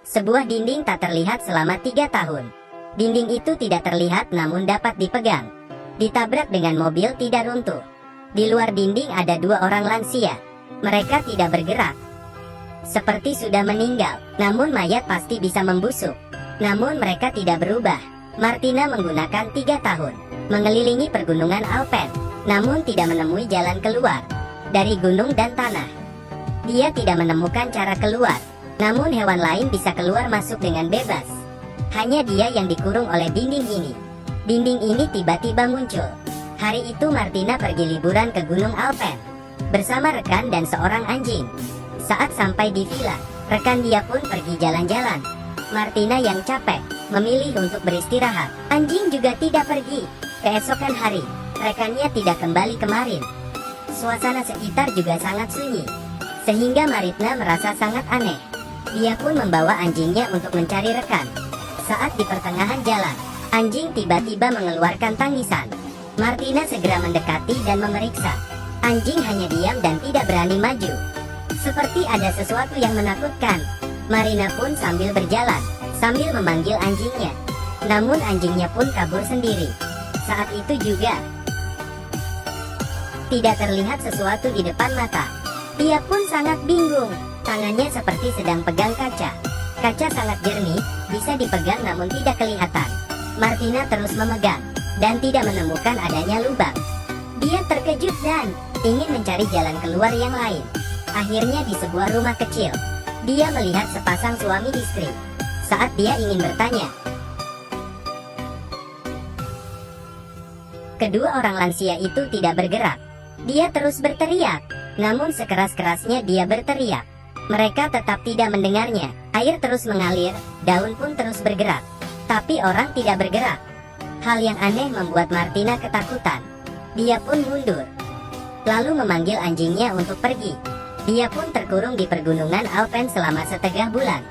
Sebuah dinding tak terlihat selama 3 tahun. Dinding itu tidak terlihat namun dapat dipegang. Ditabrak dengan mobil tidak runtuh. Di luar dinding ada 2 orang lansia. Mereka tidak bergerak. Seperti sudah meninggal, namun mayat pasti bisa membusuk. Namun mereka tidak berubah. Martina menggunakan 3 tahun mengelilingi pergunungan Alpen, namun tidak menemui jalan keluar dari gunung dan tanah. Dia tidak menemukan cara keluar, namun hewan lain bisa keluar masuk dengan bebas. Hanya dia yang dikurung oleh dinding ini. Dinding ini tiba-tiba muncul. Hari itu Martina pergi liburan ke gunung Alpen bersama rekan dan seorang anjing. Saat sampai di villa, rekan dia pun pergi jalan-jalan. Martina yang capek memilih untuk beristirahat. Anjing juga tidak pergi. Keesokan hari, rekannya tidak kembali kemarin. Suasana sekitar juga sangat sunyi, sehingga Martina merasa sangat aneh. Dia pun membawa anjingnya untuk mencari rekan. Saat di pertengahan jalan, anjing tiba-tiba mengeluarkan tangisan. Martina segera mendekati dan memeriksa. Anjing hanya diam dan tidak berani maju. Seperti ada sesuatu yang menakutkan. Martina pun sambil berjalan, sambil memanggil anjingnya. Namun anjingnya pun kabur sendiri. Saat itu juga tidak terlihat sesuatu di depan mata. Dia pun sangat bingung. Tangannya seperti sedang pegang kaca. Kaca sangat jernih, bisa dipegang namun tidak kelihatan. Martina terus memegang dan tidak menemukan adanya lubang. Dia terkejut dan ingin mencari jalan keluar yang lain. Akhirnya di sebuah rumah kecil, dia melihat sepasang suami istri. Saat dia ingin bertanya, kedua orang lansia itu tidak bergerak. Dia terus berteriak, namun sekeras-kerasnya dia berteriak. Mereka tetap tidak mendengarnya. Air terus mengalir, daun pun terus bergerak, tapi orang tidak bergerak. Hal yang aneh membuat Martina ketakutan. Dia pun mundur, lalu memanggil anjingnya untuk pergi. Dia pun terkurung di pergunungan Alpen selama setengah bulan.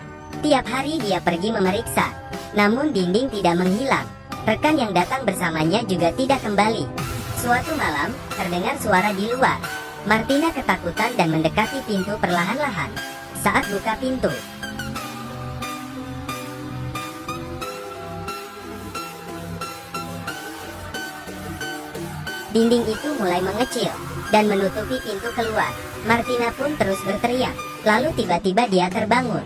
Tiap hari dia pergi memeriksa, namun dinding tidak menghilang. Rekan yang datang bersamanya juga tidak kembali. Suatu malam, terdengar suara di luar. Martina ketakutan dan mendekati pintu perlahan-lahan. Saat buka pintu, dinding itu mulai mengecil dan menutupi pintu keluar. Martina pun terus berteriak. Lalu tiba-tiba dia terbangun.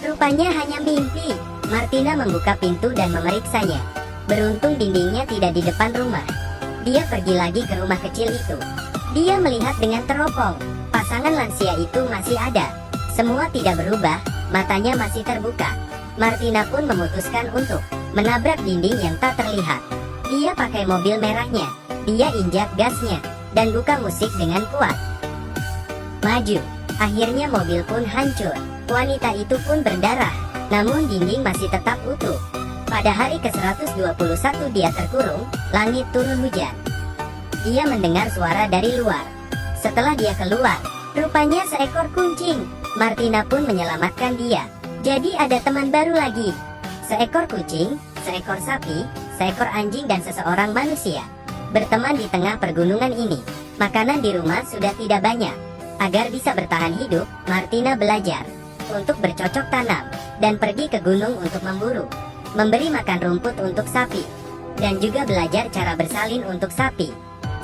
Rupanya hanya mimpi. Martina membuka pintu dan memeriksanya. Beruntung dindingnya tidak di depan rumah. Dia pergi lagi ke rumah kecil itu. Dia melihat dengan teropong. Pasangan lansia itu masih ada. Semua tidak berubah, matanya masih terbuka. Martina pun memutuskan untuk menabrak dinding yang tak terlihat. Dia pakai mobil merahnya. Dia injak gasnya dan buka musik dengan kuat. Maju. Akhirnya mobil pun hancur. Wanita itu pun berdarah, namun dinding masih tetap utuh. Pada hari ke-121 dia terkurung, langit turun hujan. Dia mendengar suara dari luar. Setelah dia keluar, rupanya seekor kucing. Martina pun menyelamatkan dia. Jadi ada teman baru lagi. Seekor kucing, seekor sapi, seekor anjing dan seseorang manusia berteman di tengah pergunungan ini. Makanan di rumah sudah tidak banyak. Agar bisa bertahan hidup, Martina belajar untuk bercocok tanam dan pergi ke gunung untuk memburu, memberi makan rumput untuk sapi, dan juga belajar cara bersalin untuk sapi.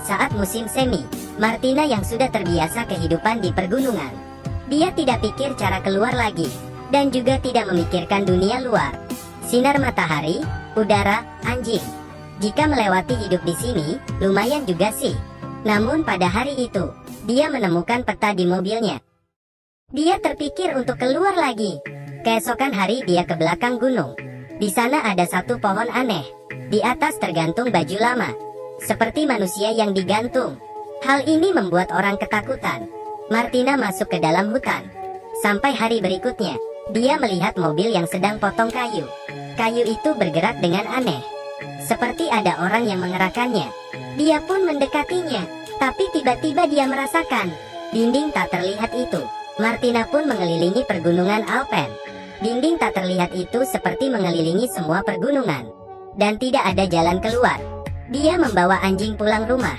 Saat musim semi, Martina yang sudah terbiasa kehidupan di pergunungan, dia tidak pikir cara keluar lagi, dan juga tidak memikirkan dunia luar. Sinar matahari, udara, anjing. Jika melewati hidup di sini, lumayan juga sih. Namun pada hari itu, dia menemukan peta di mobilnya. Dia terpikir untuk keluar lagi. Keesokan hari dia ke belakang gunung. Di sana ada satu pohon aneh. Di atas tergantung baju lama, seperti manusia yang digantung. Hal ini membuat orang ketakutan. Martina masuk ke dalam hutan. Sampai hari berikutnya, dia melihat mobil yang sedang potong kayu. Kayu itu bergerak dengan aneh, seperti ada orang yang mengerahkannya. Dia pun mendekatinya, tapi tiba-tiba dia merasakan dinding tak terlihat itu. Martina pun mengelilingi pergunungan Alpen. Dinding tak terlihat itu seperti mengelilingi semua pergunungan, dan tidak ada jalan keluar. Dia membawa anjing pulang rumah.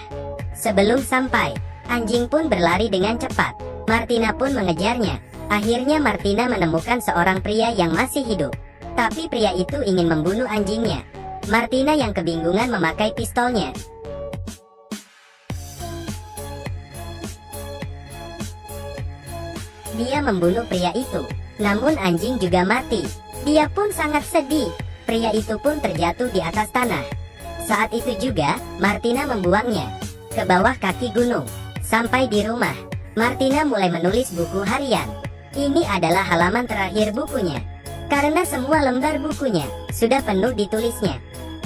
Sebelum sampai, anjing pun berlari dengan cepat. Martina pun mengejarnya. Akhirnya Martina menemukan seorang pria yang masih hidup. Tapi pria itu ingin membunuh anjingnya. Martina yang kebingungan memakai pistolnya. Dia membunuh pria itu. Namun anjing juga mati. Dia pun sangat sedih. Pria itu pun terjatuh di atas tanah. Saat itu juga, Martina membuangnya ke bawah kaki gunung. Sampai di rumah, Martina mulai menulis buku harian. Ini adalah halaman terakhir bukunya. Karena semua lembar bukunya sudah penuh ditulisnya.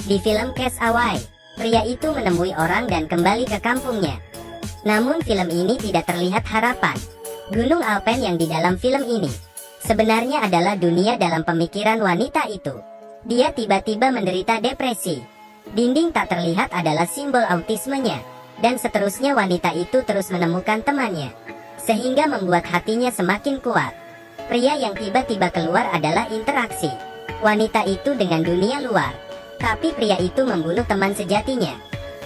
Di film Cast Away, pria itu menemui orang dan kembali ke kampungnya. Namun film ini tidak terlihat harapan. Gunung Alpen yang di dalam film ini sebenarnya adalah dunia dalam pemikiran wanita itu. Dia tiba-tiba menderita depresi. Dinding tak terlihat adalah simbol autismenya. Dan seterusnya wanita itu terus menemukan temannya. Sehingga membuat hatinya semakin kuat. Pria yang tiba-tiba keluar adalah interaksi wanita itu dengan dunia luar. Tapi pria itu membunuh teman sejatinya.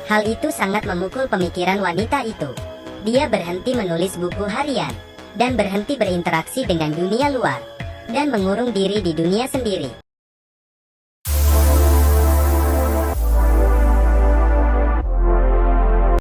Hal itu sangat memukul pemikiran wanita itu. Dia berhenti menulis buku harian. Dan berhenti berinteraksi dengan dunia luar. Dan mengurung diri di dunia sendiri.